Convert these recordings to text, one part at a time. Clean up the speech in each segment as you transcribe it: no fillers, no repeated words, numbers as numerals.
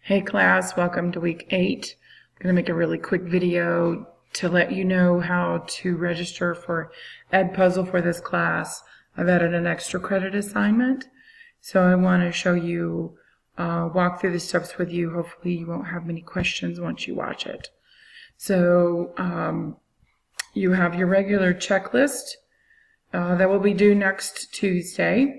Hey class, welcome to week 8. I'm going to make a really quick video to let you know how to register for Edpuzzle for this class. I've added an extra credit assignment, so I want to show you, walk through the steps with you. Hopefully you won't have many questions once you watch it. So you have your regular checklist that will be due next Tuesday.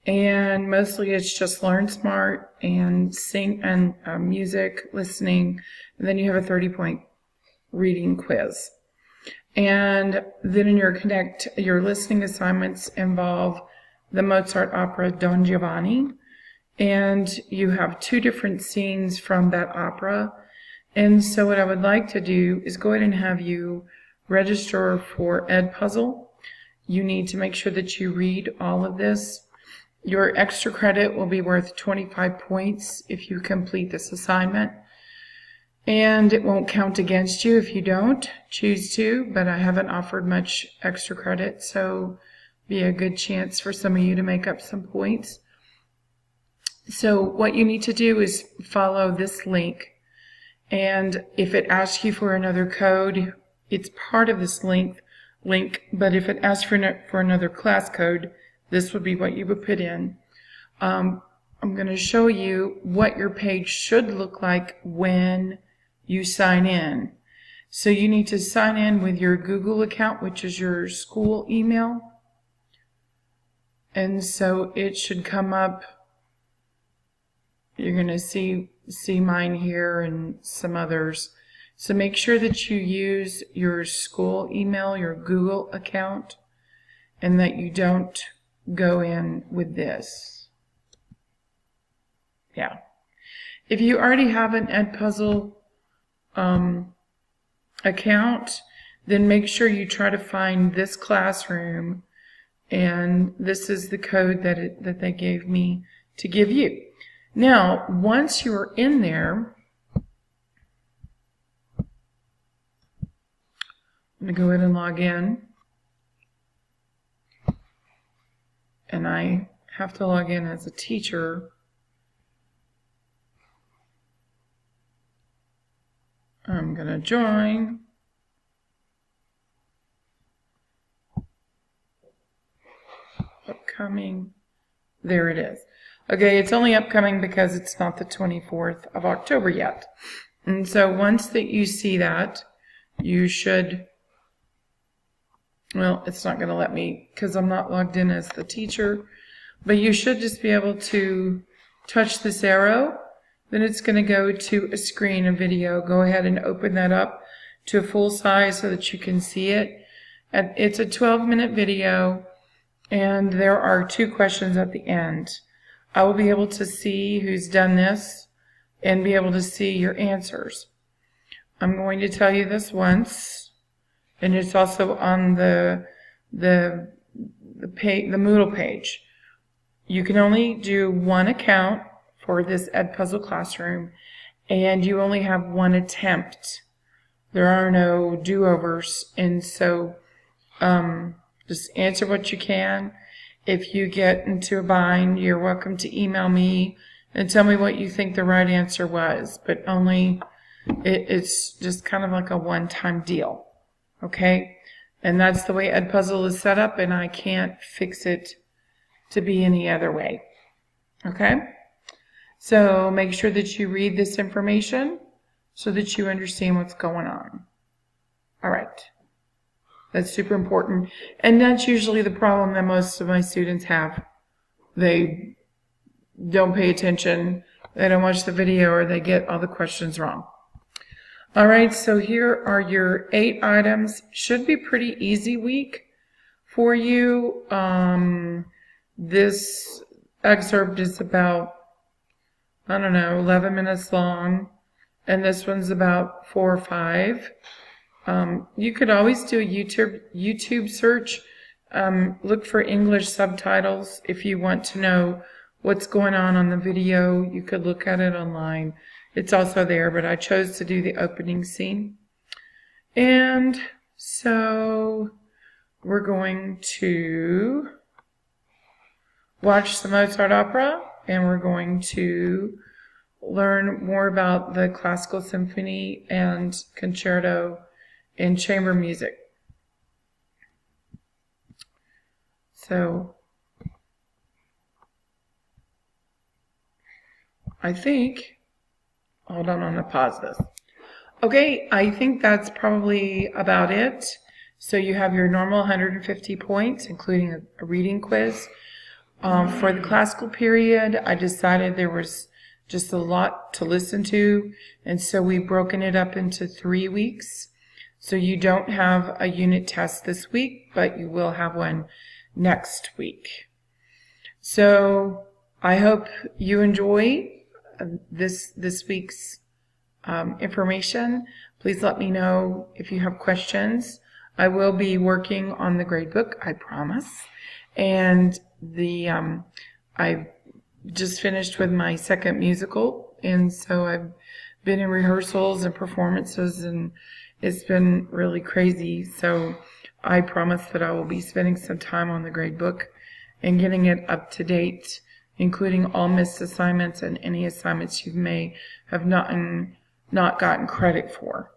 And mostly it's just learn smart and sing and music, listening, and then you have a 30-point reading quiz. And then in your listening assignments involve the Mozart opera Don Giovanni, and you have 2 different scenes from that opera. And so what I would like to do is go ahead and have you register for Edpuzzle. You need to make sure that you read all of this. Your extra credit will be worth 25 points if you complete this assignment, and it won't count against you if you don't choose to, but I haven't offered much extra credit, so be a good chance for some of you to make up some points. So what you need to do is follow this link, and if it asks you for another code, it's part of this link, but if it asks for another class code, this would be what you would put in. I'm going to show you what your page should look like when you sign in. So you need to sign in with your Google account, which is your school email. And so it should come up. You're going to see mine here and some others. So make sure that you use your school email, your Google account, and that you don't go in with this. Yeah. If you already have an Edpuzzle account, then make sure you try to find this classroom, and this is the code that they gave me to give you. Now, once you're in there, I'm going to go ahead and log in. And I have to log in as a teacher. I'm going to join. Upcoming. There it is. Okay, it's only upcoming because it's not the 24th of October yet. And so once that you see that, you should... Well, it's not going to let me because I'm not logged in as the teacher, but you should just be able to touch this arrow. Then it's going to go to a screen, a video. Go ahead and open that up to a full size so that you can see it. And it's a 12-minute video, and there are 2 questions at the end. I will be able to see who's done this and be able to see your answers. I'm going to tell you this once. And it's also on the Moodle page. You can only do 1 account for this Edpuzzle classroom, and you only have 1 attempt. There are no do-overs, and so just answer what you can. If you get into a bind, you're welcome to email me and tell me what you think the right answer was, but only it's just kind of like a one-time deal. Okay, and that's the way Edpuzzle is set up, and I can't fix it to be any other way. Okay, so make sure that you read this information so that you understand what's going on. All right, that's super important, and that's usually the problem that most of my students have. They don't pay attention, they don't watch the video, or they get all the questions wrong. All right, so here are your 8 items. Should be pretty easy week for you. This excerpt is about, I don't know, 11 minutes long, and this one's about 4 or 5. You could always do a YouTube search. Look for English subtitles if you want to know what's going on the video. You could look at it online. It's also there, but I chose to do the opening scene. And so we're going to watch the Mozart opera, and we're going to learn more about the classical symphony and concerto and chamber music. So I think, hold on, I'm going to pause this. Okay, I think that's probably about it. So you have your normal 150 points, including a reading quiz. For the classical period, I decided there was just a lot to listen to, and so we've broken it up into 3 weeks. So you don't have a unit test this week, but you will have one next week. So I hope you enjoy this week's information. Please let me know if you have questions. I will be working on the grade book, I promise. And I've just finished with my second musical, and so I've been in rehearsals and performances, and it's been really crazy. So I promise that I will be spending some time on the grade book and getting it up to date, including all missed assignments and any assignments you may have not gotten credit for.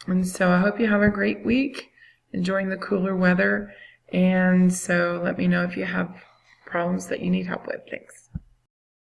And so I hope you have a great week, enjoying the cooler weather. And so let me know if you have problems that you need help with. Thanks.